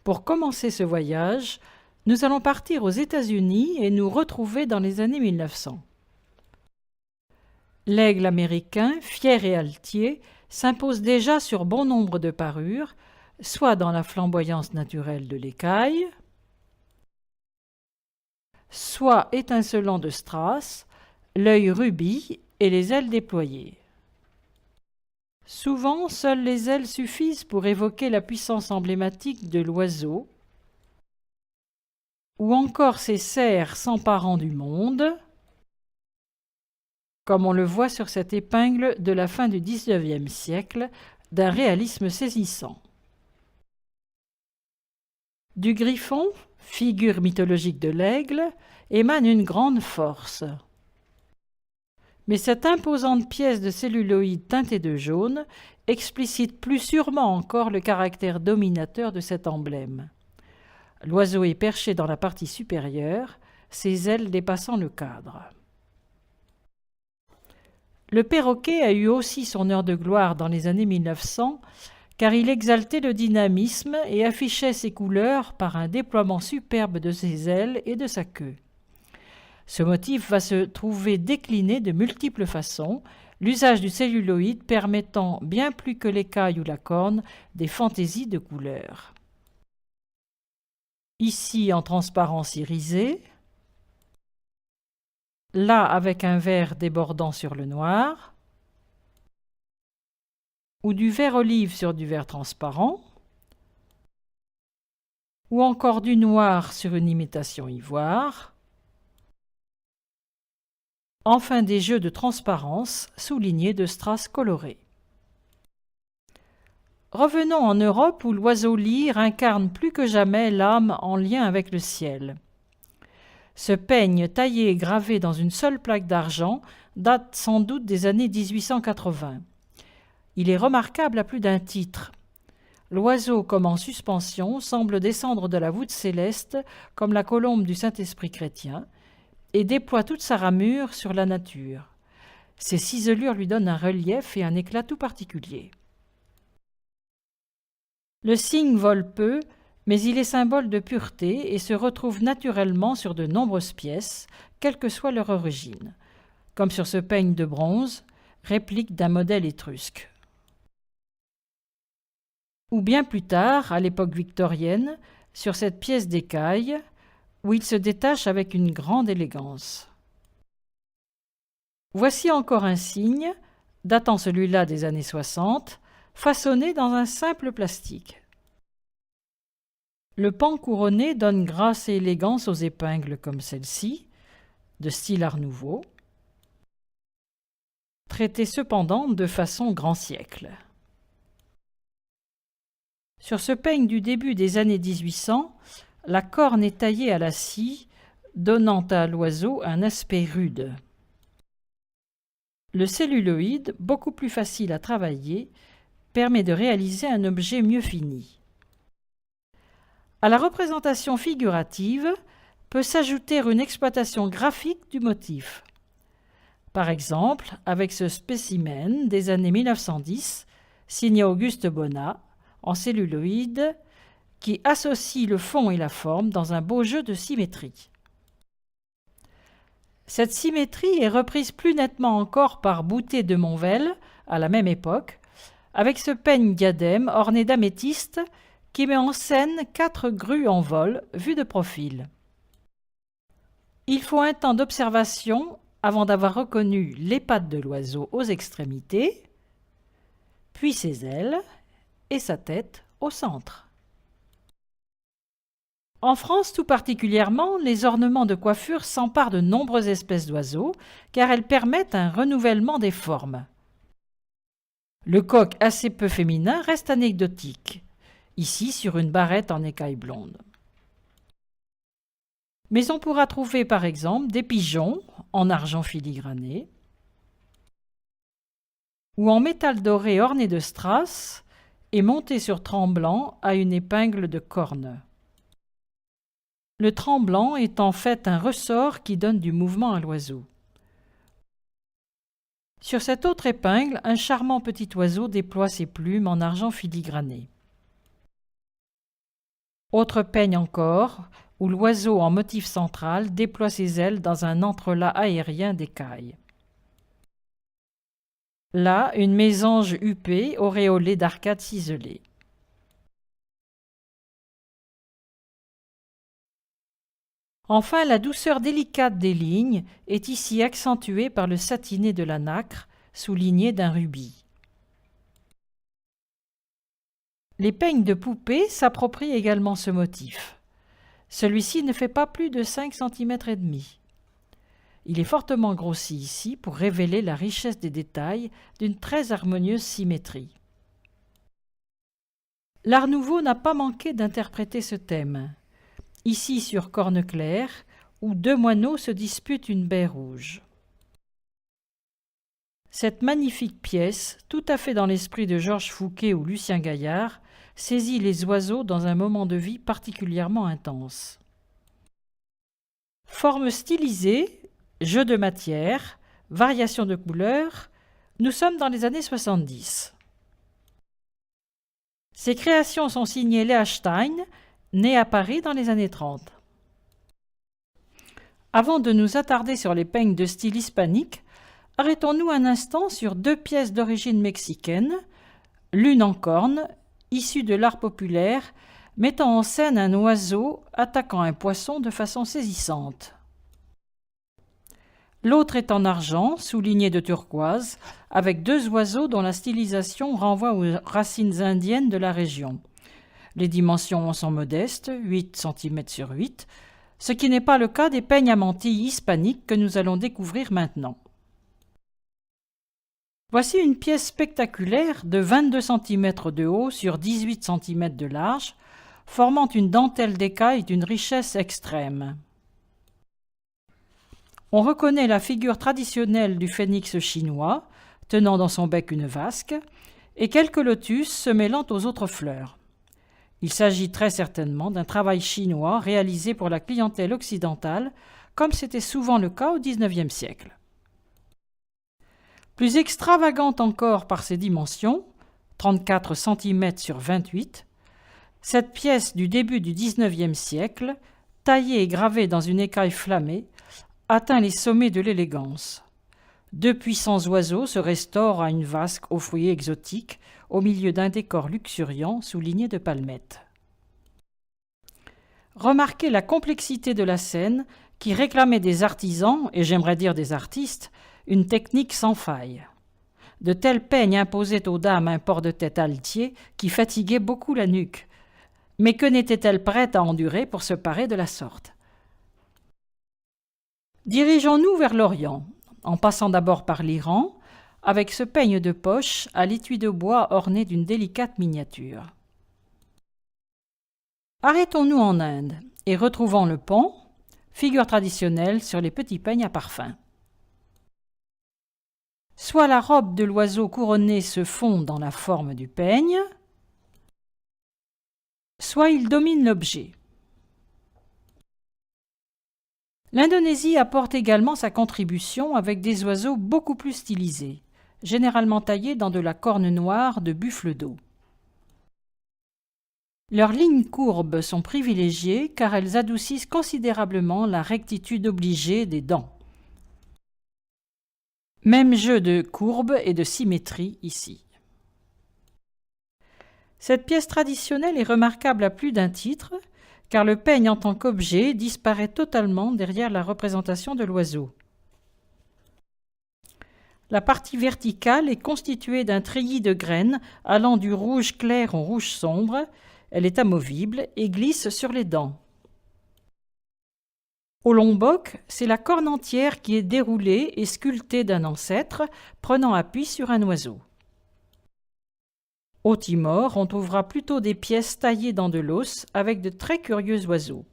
Pour commencer ce voyage, nous allons partir aux États-Unis et nous retrouver dans les années 1900. L'aigle américain, fier et altier, s'impose déjà sur bon nombre de parures, soit dans la flamboyance naturelle de l'écaille, soit étincelant de strass, l'œil rubis et les ailes déployées. Souvent, seules les ailes suffisent pour évoquer la puissance emblématique de l'oiseau, ou encore ses serres s'emparant du monde, comme on le voit sur cette épingle de la fin du XIXe siècle, d'un réalisme saisissant. Du griffon, figure mythologique de l'aigle, émane une grande force. Mais cette imposante pièce de celluloïd teintée de jaune explicite plus sûrement encore le caractère dominateur de cet emblème. L'oiseau est perché dans la partie supérieure, ses ailes dépassant le cadre. Le perroquet a eu aussi son heure de gloire dans les années 1900, car il exaltait le dynamisme et affichait ses couleurs par un déploiement superbe de ses ailes et de sa queue. Ce motif va se trouver décliné de multiples façons, l'usage du celluloïd permettant, bien plus que l'écaille ou la corne, des fantaisies de couleurs. Ici en transparence irisée, là avec un vert débordant sur le noir, ou du vert olive sur du vert transparent, ou encore du noir sur une imitation ivoire, enfin des jeux de transparence soulignés de strass colorées. Revenons en Europe où l'oiseau lyre incarne plus que jamais l'âme en lien avec le ciel. Ce peigne taillé et gravé dans une seule plaque d'argent date sans doute des années 1880. Il est remarquable à plus d'un titre. L'oiseau, comme en suspension, semble descendre de la voûte céleste comme la colombe du Saint-Esprit chrétien et déploie toute sa ramure sur la nature. Ses ciselures lui donnent un relief et un éclat tout particuliers. Le cygne vole peu, mais il est symbole de pureté et se retrouve naturellement sur de nombreuses pièces, quelle que soit leur origine, comme sur ce peigne de bronze, réplique d'un modèle étrusque. Ou bien plus tard, à l'époque victorienne, sur cette pièce d'écaille, où il se détache avec une grande élégance. Voici encore un cygne, datant celui-là des années 60, façonné dans un simple plastique. Le pan couronné donne grâce et élégance aux épingles comme celle-ci, de style Art Nouveau, traitée cependant de façon grand siècle. Sur ce peigne du début des années 1800, la corne est taillée à la scie, donnant à l'oiseau un aspect rude. Le celluloïd, beaucoup plus facile à travailler, permet de réaliser un objet mieux fini. À la représentation figurative peut s'ajouter une exploitation graphique du motif. Par exemple, avec ce spécimen des années 1910, signé Auguste Bonnat, en celluloïd, qui associe le fond et la forme dans un beau jeu de symétrie. Cette symétrie est reprise plus nettement encore par Boutet de Monvel, à la même époque, avec ce peigne diadème orné d'améthyste qui met en scène 4 grues en vol, vues de profil. Il faut un temps d'observation avant d'avoir reconnu les pattes de l'oiseau aux extrémités, puis ses ailes et sa tête au centre. En France tout particulièrement, les ornements de coiffure s'emparent de nombreuses espèces d'oiseaux car elles permettent un renouvellement des formes. Le coq assez peu féminin reste anecdotique, ici sur une barrette en écaille blonde. Mais on pourra trouver par exemple des pigeons en argent filigrané ou en métal doré orné de strass et monté sur tremblant à une épingle de corne. Le tremblant est en fait un ressort qui donne du mouvement à l'oiseau. Sur cette autre épingle, un charmant petit oiseau déploie ses plumes en argent filigrané. Autre peigne encore, où l'oiseau en motif central déploie ses ailes dans un entrelacs aérien d'écailles. Là, une mésange huppée auréolée d'arcades ciselées. Enfin, la douceur délicate des lignes est ici accentuée par le satiné de la nacre, souligné d'un rubis. Les peignes de poupée s'approprient également ce motif. Celui-ci ne fait pas plus de 5,5 cm. Il est fortement grossi ici pour révéler la richesse des détails d'une très harmonieuse symétrie. L'Art nouveau n'a pas manqué d'interpréter ce thème. Ici sur Corne claire, où deux moineaux se disputent une baie rouge. Cette magnifique pièce, tout à fait dans l'esprit de Georges Fouquet ou Lucien Gaillard, saisit les oiseaux dans un moment de vie particulièrement intense. Forme stylisée, jeu de matière, variation de couleurs, nous sommes dans les années 70. Ces créations sont signées Léa Stein, née à Paris dans les années 30. Avant de nous attarder sur les peignes de style hispanique, arrêtons-nous un instant sur deux pièces d'origine mexicaine, l'une en corne, issue de l'art populaire, mettant en scène un oiseau attaquant un poisson de façon saisissante. L'autre est en argent, souligné de turquoise, avec deux oiseaux dont la stylisation renvoie aux racines indiennes de la région. Les dimensions sont modestes, 8 cm sur 8, ce qui n'est pas le cas des peignes à mantilles hispaniques que nous allons découvrir maintenant. Voici une pièce spectaculaire de 22 cm de haut sur 18 cm de large, formant une dentelle d'écailles d'une richesse extrême. On reconnaît la figure traditionnelle du phénix chinois, tenant dans son bec une vasque, et quelques lotus se mêlant aux autres fleurs. Il s'agit très certainement d'un travail chinois réalisé pour la clientèle occidentale, comme c'était souvent le cas au XIXe siècle. Plus extravagante encore par ses dimensions, 34 cm sur 28, cette pièce du début du XIXe siècle, taillée et gravée dans une écaille flammée, atteint les sommets de l'élégance. Deux puissants oiseaux se restaurent à une vasque aux fruits exotiques, au milieu d'un décor luxuriant souligné de palmettes. Remarquez la complexité de la scène qui réclamait des artisans, et j'aimerais dire des artistes, une technique sans faille. De tels peignes imposaient aux dames un port de tête altier qui fatiguait beaucoup la nuque. Mais que n'étaient-elles prêtes à endurer pour se parer de la sorte? Dirigeons-nous vers l'Orient, en passant d'abord par l'Iran, avec ce peigne de poche à l'étui de bois orné d'une délicate miniature. Arrêtons-nous en Inde et retrouvons le pont, figure traditionnelle sur les petits peignes à parfum. Soit la robe de l'oiseau couronné se fond dans la forme du peigne, soit il domine l'objet. L'Indonésie apporte également sa contribution avec des oiseaux beaucoup plus stylisés, généralement taillés dans de la corne noire de buffle d'eau. Leurs lignes courbes sont privilégiées car elles adoucissent considérablement la rectitude obligée des dents. Même jeu de courbes et de symétrie ici. Cette pièce traditionnelle est remarquable à plus d'un titre, car le peigne en tant qu'objet disparaît totalement derrière la représentation de l'oiseau. La partie verticale est constituée d'un treillis de graines allant du rouge clair au rouge sombre. Elle est amovible et glisse sur les dents. Au lomboc, c'est la corne entière qui est déroulée et sculptée d'un ancêtre, prenant appui sur un oiseau. Au Timor, on trouvera plutôt des pièces taillées dans de l'os avec de très curieux oiseaux.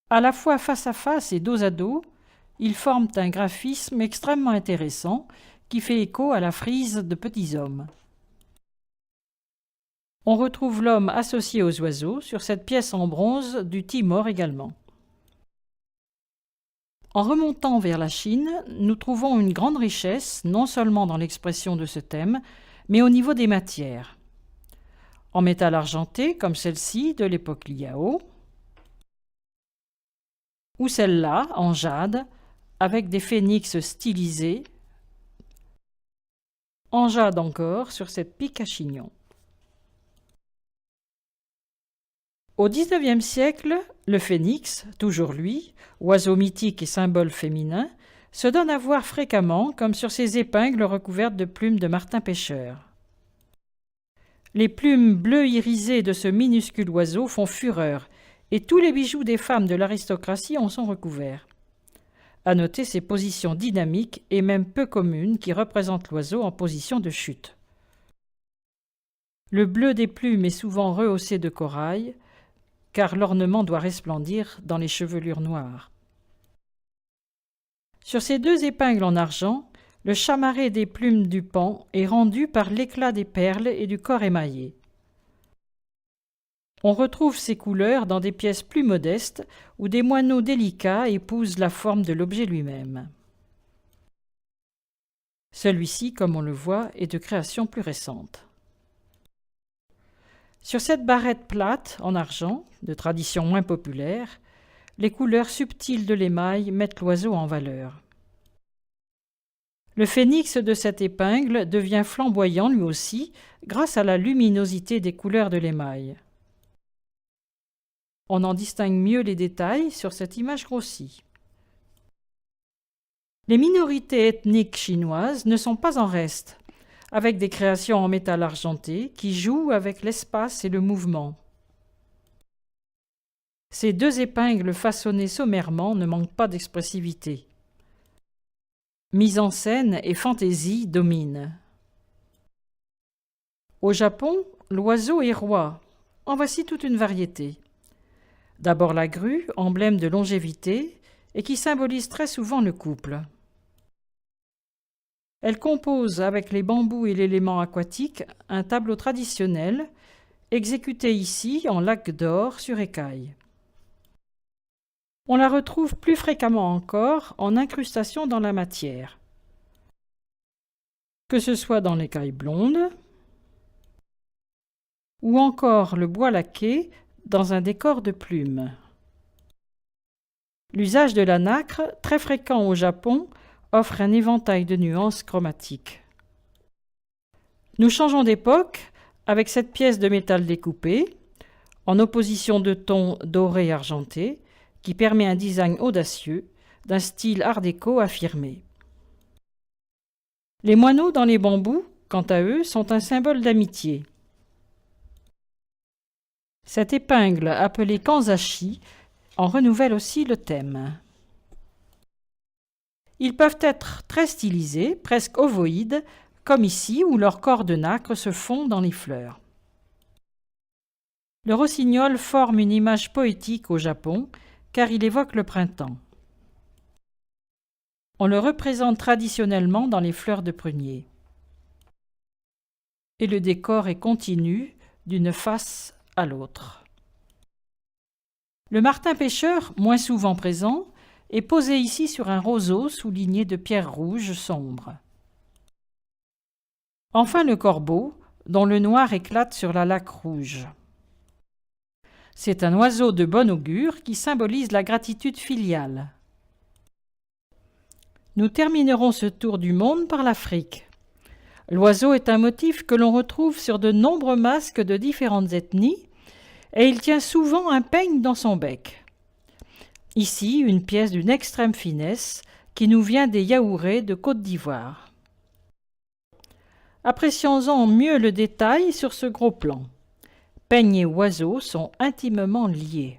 À la fois face à face et dos à dos, ils forment un graphisme extrêmement intéressant qui fait écho à la frise de petits hommes. On retrouve l'homme associé aux oiseaux sur cette pièce en bronze du Timor également. En remontant vers la Chine, nous trouvons une grande richesse, non seulement dans l'expression de ce thème, mais au niveau des matières. en métal argenté, comme celle-ci de l'époque Liao, ou celle-là en jade, avec des phénix stylisés, en jade encore, sur cette pique à chignon. Au XIXe siècle, le phénix, toujours lui, oiseau mythique et symbole féminin, se donne à voir fréquemment, comme sur ses épingles recouvertes de plumes de martin-pêcheur. Les plumes bleues irisées de ce minuscule oiseau font fureur, et tous les bijoux des femmes de l'aristocratie en sont recouverts. À noter ses positions dynamiques et même peu communes qui représentent l'oiseau en position de chute. Le bleu des plumes est souvent rehaussé de corail, car l'ornement doit resplendir dans les chevelures noires. Sur ces deux épingles en argent, le chamarré des plumes du pan est rendu par l'éclat des perles et du corps émaillé. On retrouve ces couleurs dans des pièces plus modestes où des moineaux délicats épousent la forme de l'objet lui-même. Celui-ci, comme on le voit, est de création plus récente. Sur cette barrette plate en argent, de tradition moins populaire, les couleurs subtiles de l'émail mettent l'oiseau en valeur. Le phénix de cette épingle devient flamboyant lui aussi grâce à la luminosité des couleurs de l'émail. On en distingue mieux les détails sur cette image grossie. Les minorités ethniques chinoises ne sont pas en reste, avec des créations en métal argenté qui jouent avec l'espace et le mouvement. Ces deux épingles façonnées sommairement ne manquent pas d'expressivité. Mise en scène et fantaisie dominent. Au Japon, l'oiseau est roi. En voici toute une variété. D'abord la grue, emblème de longévité, et qui symbolise très souvent le couple. Elle compose avec les bambous et l'élément aquatique un tableau traditionnel, exécuté ici en laque d'or sur écaille. On la retrouve plus fréquemment encore en incrustation dans la matière, que ce soit dans l'écaille blonde ou encore le bois laqué dans un décor de plumes. L'usage de la nacre, très fréquent au Japon, offre un éventail de nuances chromatiques. Nous changeons d'époque avec cette pièce de métal découpé, en opposition de tons dorés et argentés, qui permet un design audacieux, d'un style art déco affirmé. Les moineaux dans les bambous, quant à eux, sont un symbole d'amitié. Cette épingle, appelée kanzashi, en renouvelle aussi le thème. Ils peuvent être très stylisés, presque ovoïdes, comme ici où leurs corps de nacre se fond dans les fleurs. Le rossignol forme une image poétique au Japon, car il évoque le printemps. On le représente traditionnellement dans les fleurs de prunier. Et le décor est continu d'une face à l'autre. Le martin-pêcheur, moins souvent présent, est posé ici sur un roseau souligné de pierres rouges sombres. Enfin le corbeau, dont le noir éclate sur la laque rouge. C'est un oiseau de bon augure qui symbolise la gratitude filiale. Nous terminerons ce tour du monde par l'Afrique. L'oiseau est un motif que l'on retrouve sur de nombreux masques de différentes ethnies et il tient souvent un peigne dans son bec. Ici, une pièce d'une extrême finesse qui nous vient des Yaourés de Côte d'Ivoire. Apprécions-en mieux le détail sur ce gros plan. Peigne et oiseau sont intimement liés.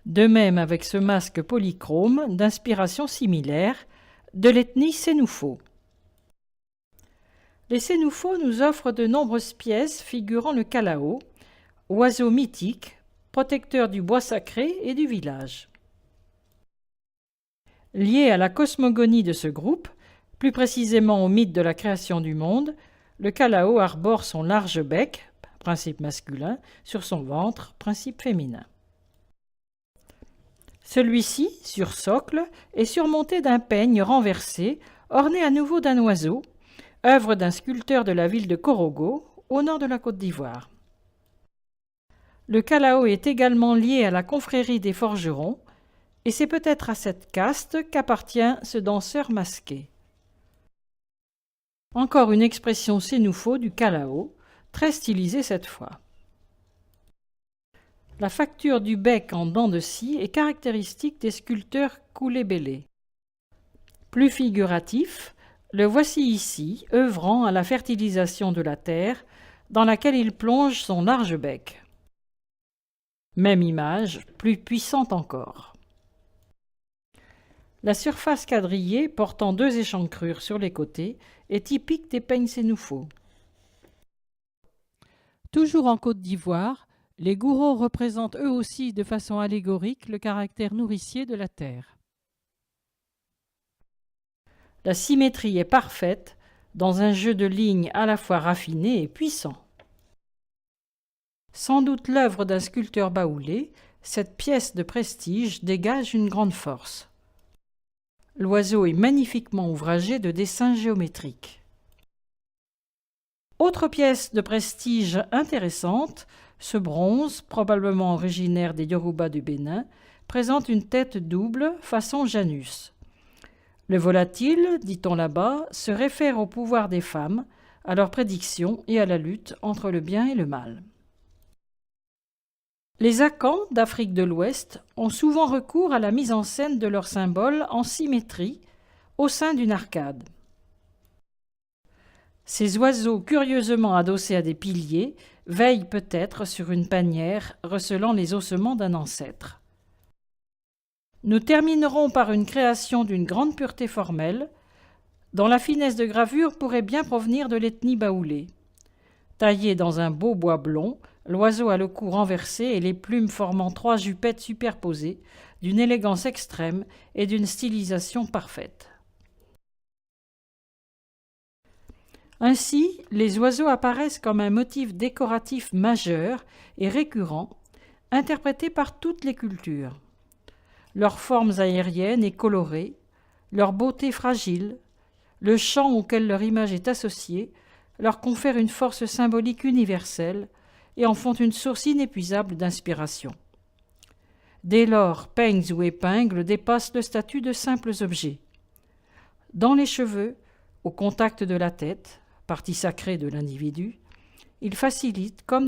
De même avec ce masque polychrome d'inspiration similaire de l'ethnie Sénoufo. Les Sénoufos nous offrent de nombreuses pièces figurant le kalao, oiseau mythique, protecteur du bois sacré et du village. Lié à la cosmogonie de ce groupe, plus précisément au mythe de la création du monde, le kalao arbore son large bec, principe masculin, sur son ventre, principe féminin. Celui-ci, sur socle, est surmonté d'un peigne renversé, orné à nouveau d'un oiseau, œuvre d'un sculpteur de la ville de Korogo, au nord de la Côte d'Ivoire. Le Kalao est également lié à la confrérie des forgerons, et c'est peut-être à cette caste qu'appartient ce danseur masqué. Encore une expression sénoufo du Kalao, très stylisée cette fois. La facture du bec en dents de scie est caractéristique des sculpteurs Koulébélé. Plus figuratif, le voici ici, œuvrant à la fertilisation de la terre, dans laquelle il plonge son large bec. Même image, plus puissante encore. La surface quadrillée, portant 2 échancrures sur les côtés, est typique des peignes sénoufo. Toujours en Côte d'Ivoire, les gourous représentent eux aussi de façon allégorique le caractère nourricier de la terre. La symétrie est parfaite dans un jeu de lignes à la fois raffiné et puissant. Sans doute l'œuvre d'un sculpteur baoulé, cette pièce de prestige dégage une grande force. L'oiseau est magnifiquement ouvragé de dessins géométriques. Autre pièce de prestige intéressante, ce bronze, probablement originaire des Yoruba du Bénin, présente une tête double façon Janus. Le volatile, dit-on là-bas, se réfère au pouvoir des femmes, à leur prédiction et à la lutte entre le bien et le mal. Les Akans d'Afrique de l'Ouest ont souvent recours à la mise en scène de leurs symboles en symétrie au sein d'une arcade. Ces oiseaux curieusement adossés à des piliers veillent peut-être sur une panière recelant les ossements d'un ancêtre. Nous terminerons par une création d'une grande pureté formelle, dont la finesse de gravure pourrait bien provenir de l'ethnie baoulé. Taillé dans un beau bois blond, l'oiseau a le cou renversé et les plumes formant 3 jupettes superposées, d'une élégance extrême et d'une stylisation parfaite. Ainsi, les oiseaux apparaissent comme un motif décoratif majeur et récurrent, interprété par toutes les cultures. Leurs formes aériennes et colorées, leur beauté fragile, le champ auquel leur image est associée, leur confèrent une force symbolique universelle et en font une source inépuisable d'inspiration. Dès lors, peignes ou épingles dépassent le statut de simples objets. Dans les cheveux, au contact de la tête, partie sacrée de l'individu, ils facilitent comme